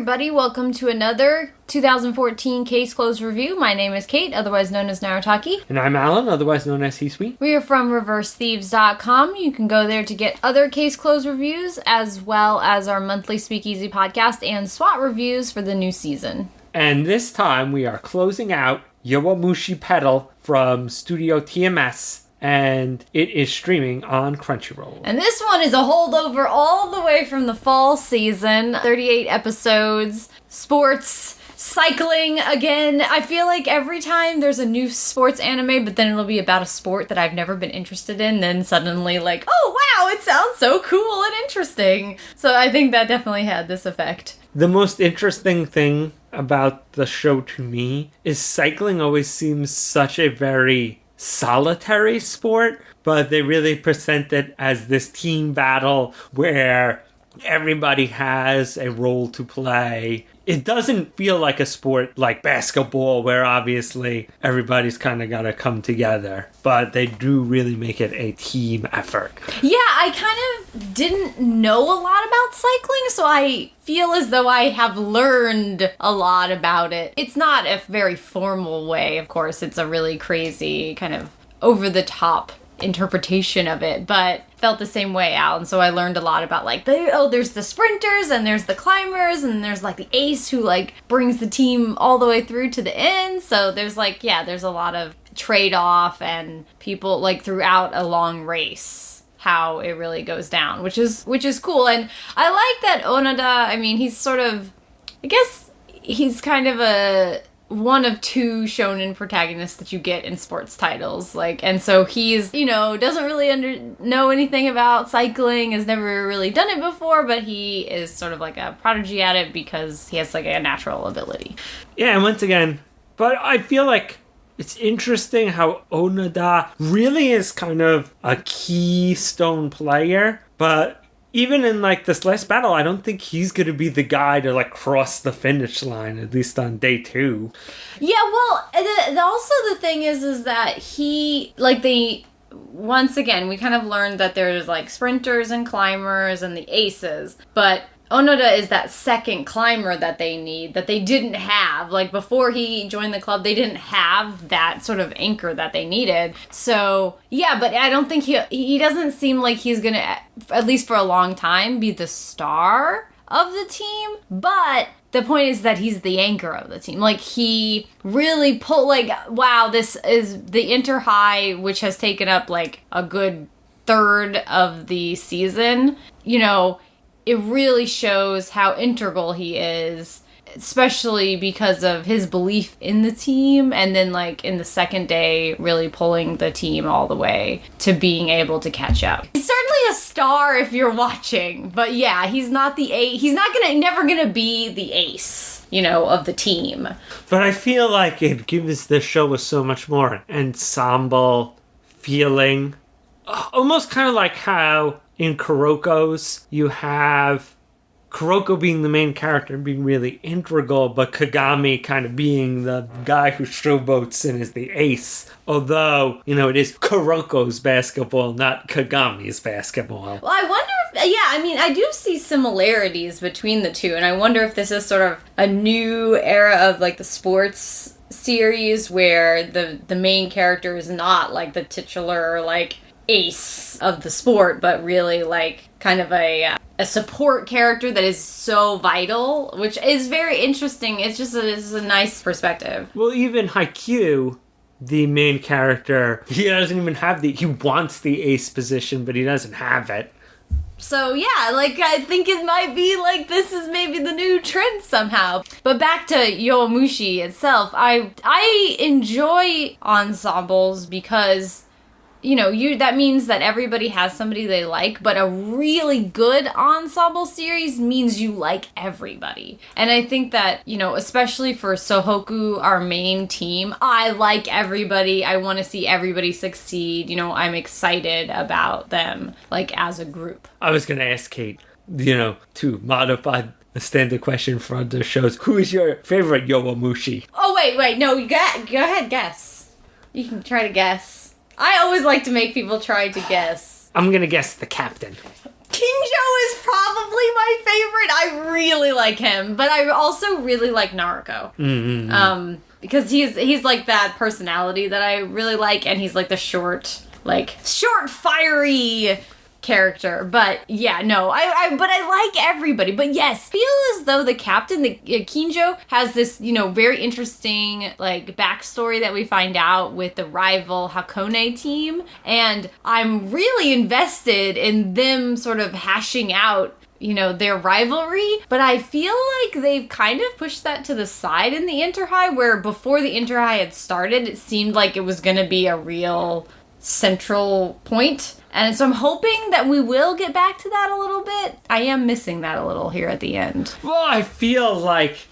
everybody. Welcome to another 2014 Case Closed review. My name is Kate, otherwise known as Narutaki. And I'm Alan, otherwise known as He-Sweet. We are from ReverseThieves.com. You can go there to get other Case Closed reviews, as well as our monthly Speakeasy podcast and S.W.A.T reviews for the new season. And this time we are closing out Yowamushi Pedal from Studio TMS. And it is streaming on Crunchyroll. And this one is a holdover all the way from the fall season. 38 episodes, sports, cycling again. I feel like every time there's a new sports anime, but then it'll be about a sport that I've never been interested in, then suddenly like, oh wow, it sounds so cool and interesting. So I think that definitely had this effect. The most interesting thing about the show to me is cycling always seems such a very solitary sport, but they really present it as this team battle where everybody has a role to play. It doesn't feel like a sport like basketball where obviously everybody's kind of got to come together, but they do really make it a team effort. Yeah, I kind of didn't know a lot about cycling, so I feel as though I have learned a lot about it. It's not a very formal way, of course. It's a really crazy kind of over-the-top interpretation of it, but felt the same way out. And so I learned a lot about like there's the sprinters and there's the climbers and there's like the ace who like brings the team all the way through to the end. So there's like, yeah, there's a lot of trade-off and people like throughout a long race how it really goes down, which is cool. And I like that Onoda, I mean, he's sort of, I guess he's kind of a one of two shonen protagonists that you get in sports titles, like, and so he's, you know, doesn't really know anything about cycling, has never really done it before, but he is sort of like a prodigy at it because he has like a natural ability. Yeah, and once again, but I feel like it's interesting how Onoda really is kind of a keystone player, but even in, like, this last battle, I don't think he's going to be the guy to, like, cross the finish line, at least on day 2. Yeah, well, also the thing is that he, like, once again, we kind of learned that there's, like, sprinters and climbers and the aces, but Onoda is that second climber that they need, that they didn't have. Like, before he joined the club, they didn't have that sort of anchor that they needed. So, yeah, but I don't think he doesn't seem like he's gonna, at least for a long time, be the star of the team. But the point is that he's the anchor of the team. Like, he really wow, this is the Inter High, which has taken up, like, a good third of the season, you know. It really shows how integral he is, especially because of his belief in the team, and then, like, in the second day, really pulling the team all the way to being able to catch up. He's certainly a star if you're watching, but yeah, he's not the ace. He's never gonna be the ace, you know, of the team. But I feel like it gives the show so much more ensemble feeling. Almost kind of like how in Kuroko's, you have Kuroko being the main character and being really integral, but Kagami kind of being the guy who showboats and is the ace. Although, you know, it is Kuroko's basketball, not Kagami's basketball. Well, I wonder if, yeah, I mean, I do see similarities between the two, and I wonder if this is sort of a new era of, like, the sports series where the main character is not, like, the titular, like, ace of the sport, but really like kind of a support character that is so vital, which is very interesting. It's just it's a nice perspective. Well, even Haikyuu, the main character, he doesn't even have he wants the ace position, but he doesn't have it. So yeah, like, I think it might be like this is maybe the new trend somehow. But back to Yowamushi itself, I enjoy ensembles because, you know, that means that everybody has somebody they like, but a really good ensemble series means you like everybody. And I think that, you know, especially for Sohoku, our main team, I like everybody. I want to see everybody succeed. You know, I'm excited about them, like, as a group. I was going to ask Kate, you know, to modify the standard question for other shows. Who is your favorite Yowamushi? Oh, wait, no, go ahead, guess. You can try to guess. I always like to make people try to guess. I'm gonna guess the captain. Kinjo is probably my favorite. I really like him, but I also really like Naruko. Mm-hmm. Because he's like that personality that I really like, and he's like the short, fiery character. But yeah, no, but I like everybody. But yes, feel as though the captain, the Kinjo, has this, very interesting backstory that we find out with the rival Hakone team, and I'm really invested in them sort of hashing out their rivalry, but I feel like they've kind of pushed that to the side in the Inter-High, where before the Inter-High had started, it seemed like it was going to be a real central point. And so I'm hoping that we will get back to that a little bit. I am missing that a little here at the end. Well, I feel like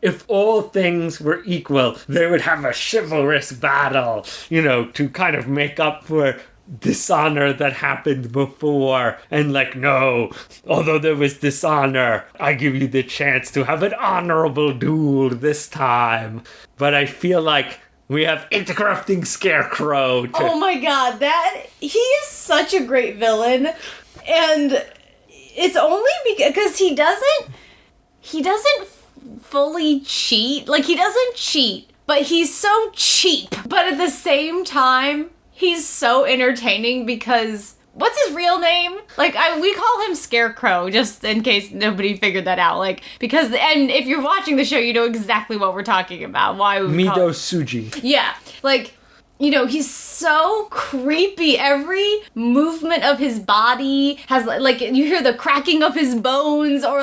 if all things were equal, they would have a chivalrous battle, to kind of make up for dishonor that happened before, and no, although there was dishonor, I give you the chance to have an honorable duel this time. But I feel like we have interrupting Scarecrow oh my god, he is such a great villain, and it's only because he doesn't fully cheat. He doesn't cheat, but he's so cheap. But at the same time, he's so entertaining because what's his real name? We call him Scarecrow, just in case nobody figured that out. And if you're watching the show, you know exactly what we're talking about. Why we Mido Suji. Yeah, he's so creepy. Every movement of his body has, you hear the cracking of his bones or,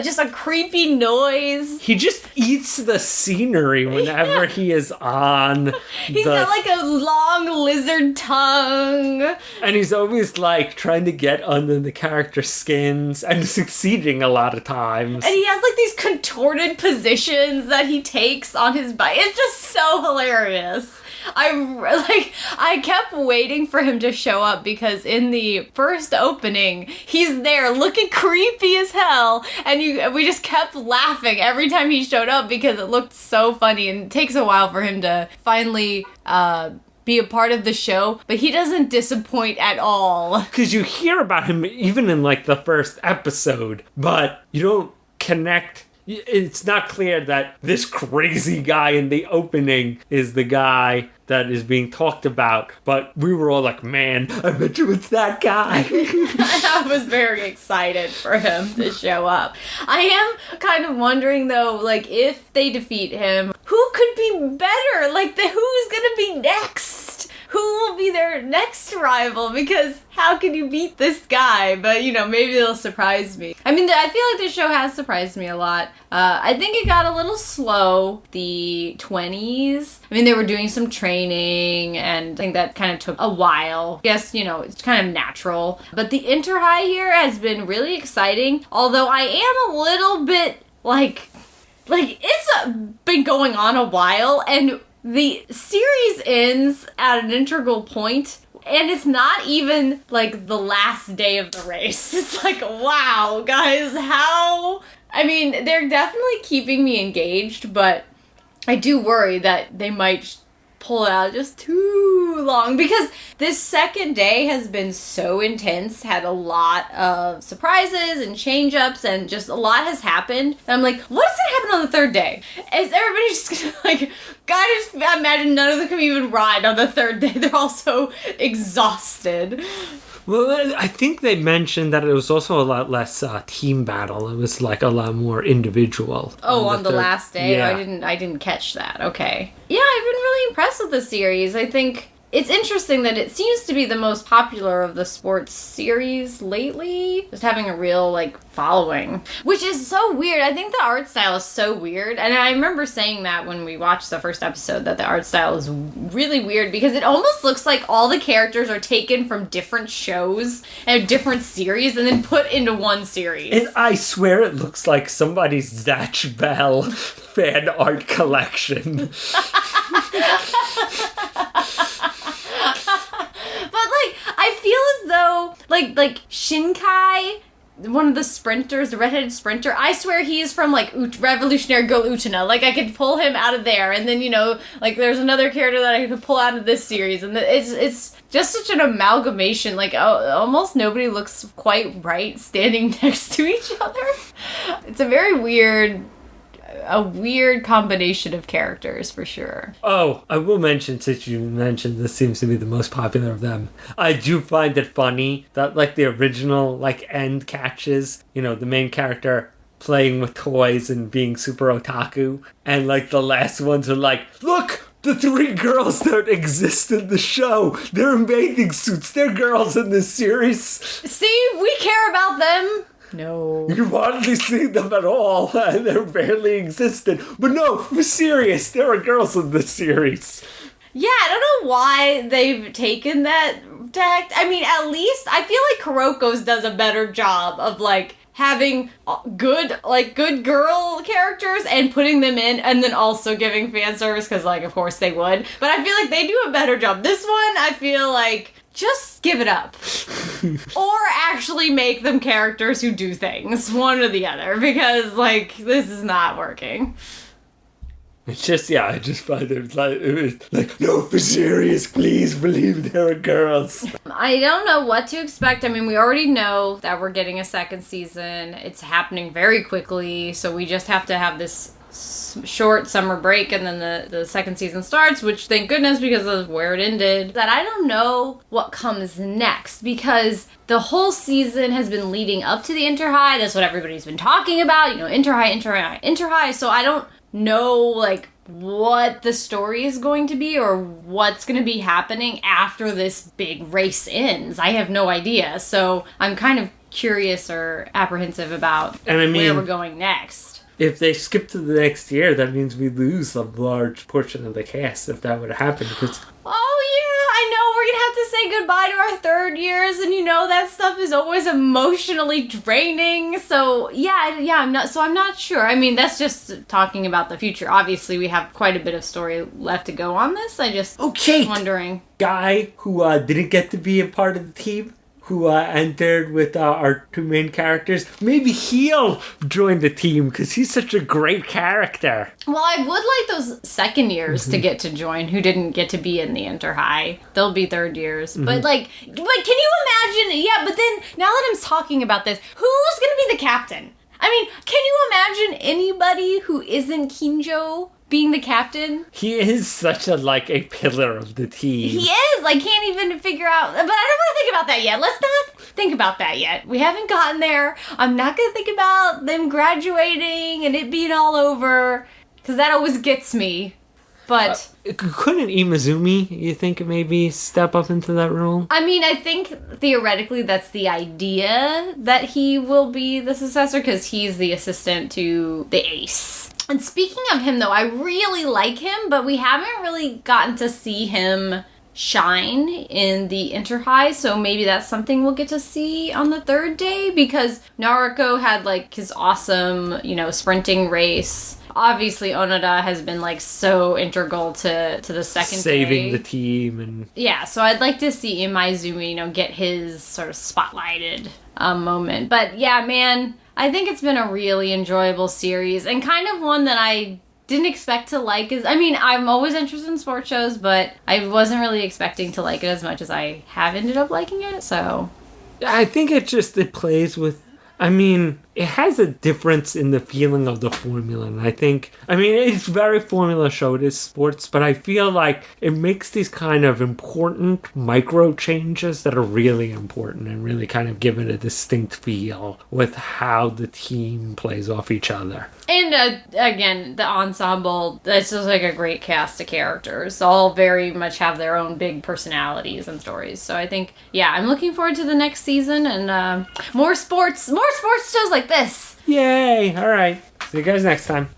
just a creepy noise. He just eats the scenery whenever he is on. He's got, a long lizard tongue. And he's always, trying to get under the character's skins and succeeding a lot of times. And he has, these contorted positions that he takes on his bike. It's just so hilarious. I kept waiting for him to show up because in the first opening, he's there looking creepy as hell, and we just kept laughing every time he showed up because it looked so funny, and it takes a while for him to finally be a part of the show, but he doesn't disappoint at all. Because you hear about him even in the first episode, but you don't connect. It's not clear that this crazy guy in the opening is the guy that is being talked about, but we were all like, man, I bet you it's that guy. I was very excited for him to show up. I am kind of wondering, though, if they defeat him, who could be better? Who's gonna be next? Who will be their next rival? Because how can you beat this guy? But, maybe they'll surprise me. I mean, I feel like this show has surprised me a lot. I think it got a little slow, the 20s. I mean, they were doing some training, and I think that kind of took a while. I guess, it's kind of natural. But the Inter-High here has been really exciting, although I am a little bit, it's been going on a while, and the series ends at an integral point, and it's not even, the last day of the race. It's wow, guys, how... I mean, they're definitely keeping me engaged, but I do worry that they might pull it out just too long, because this second day has been so intense, had a lot of surprises and change-ups, and just a lot has happened. And I'm like, what's gonna happen on the third day? Is everybody just gonna, God, just imagine none of them can even ride on the third day. They're all so exhausted. Well, I think they mentioned that it was also a lot less team battle. It was a lot more individual. Oh, on the last day? Yeah. I didn't catch that. Okay. Yeah, I've been really impressed with the series. I think it's interesting that it seems to be the most popular of the sports series lately. Just having a real, following. Which is so weird. I think the art style is so weird. And I remember saying that when we watched the first episode, that the art style is really weird because it almost looks like all the characters are taken from different shows and different series and then put into one series. And I swear it looks like somebody's Zatch Bell fan art collection. But I feel as though like Shinkai one of the sprinters, the redheaded sprinter. I swear he is from, like, Revolutionary Girl Utena. Like, I could pull him out of there, and then, you know, like, there's another character that I could pull out of this series, and it's just such an amalgamation. Like, almost nobody looks quite right standing next to each other. It's a very weird combination of characters, for sure. Oh, I will mention, since you mentioned this seems to be the most popular of them, I do find it funny that, like, the original, like, end catches, you know, the main character playing with toys and being super otaku, and, like, the last ones are like, look! The 3 girls that exist in the show, they're in bathing suits, they're girls in this series. See, we care about them. No. You hardly see them at all, and they're barely existent. But no, we're serious, there are girls in this series. Yeah, I don't know why they've taken that tact. I mean, at least I feel like Kuroko's does a better job of, like, having good girl characters and putting them in, and then also giving fan service, because, like, of course they would. But I feel like they do a better job. This one, I feel like, just give it up. Or actually make them characters who do things, one or the other, because, like, this is not working. It's just, yeah, I just find it like, no, for serious, please believe there are girls. I don't know what to expect. I mean, we already know that we're getting a second season. It's happening very quickly, so we just have to have this short summer break, and then the second season starts, which, thank goodness, because of where it ended. That I don't know what comes next, because the whole season has been leading up to the Inter-High. That's what everybody's been talking about, you know, Inter-High. So I don't know, like, what the story is going to be or what's going to be happening after this big race ends. I have no idea. So I'm kind of curious or apprehensive about where we're going next. If they skip to the next year, that means we lose a large portion of the cast if that would happen. Because I know we're gonna have to say goodbye to our third years, and you know that stuff is always emotionally draining. So I'm not sure. I mean, that's just talking about the future. Obviously, we have quite a bit of story left to go on this. I just wondering. Guy who didn't get to be a part of the team, who entered with our 2 main characters, maybe he'll join the team because he's such a great character. Well, I would like those second years to get to join who didn't get to be in the Inter-High. They'll be third years. But can you imagine? Yeah, but then now that I'm talking about this, who's going to be the captain? I mean, can you imagine anybody who isn't Kinjo being the captain? He is such a pillar of the team. He is. I can't even figure out. But I don't want to think about that yet. Let's not think about that yet. We haven't gotten there. I'm not going to think about them graduating and it being all over, because that always gets me. But couldn't Imazumi, you think, maybe step up into that role? I mean, I think theoretically that's the idea, that he will be the successor, because he's the assistant to the ace. And speaking of him, though, I really like him, but we haven't really gotten to see him shine in the Inter-High, so maybe that's something we'll get to see on the third day, because Naruko had, like, his awesome, you know, sprinting race. Obviously, Onoda has been, like, so integral to the second saving day. The team. And yeah, so I'd like to see Imaizumi, you know, get his sort of spotlighted moment. But yeah, man, I think it's been a really enjoyable series, and kind of one that I didn't expect to like. I'm always interested in sports shows, but I wasn't really expecting to like it as much as I have ended up liking it, so. I think it plays with, it has a difference in the feeling of the formula, and it's very formula show, it is sports, but I feel like it makes these kind of important micro changes that are really important and really kind of give it a distinct feel with how the team plays off each other. And again, the ensemble, it's just like a great cast of characters. All very much have their own big personalities and stories. So I think, I'm looking forward to the next season and more sports shows like this. Yay! All right. See you guys next time.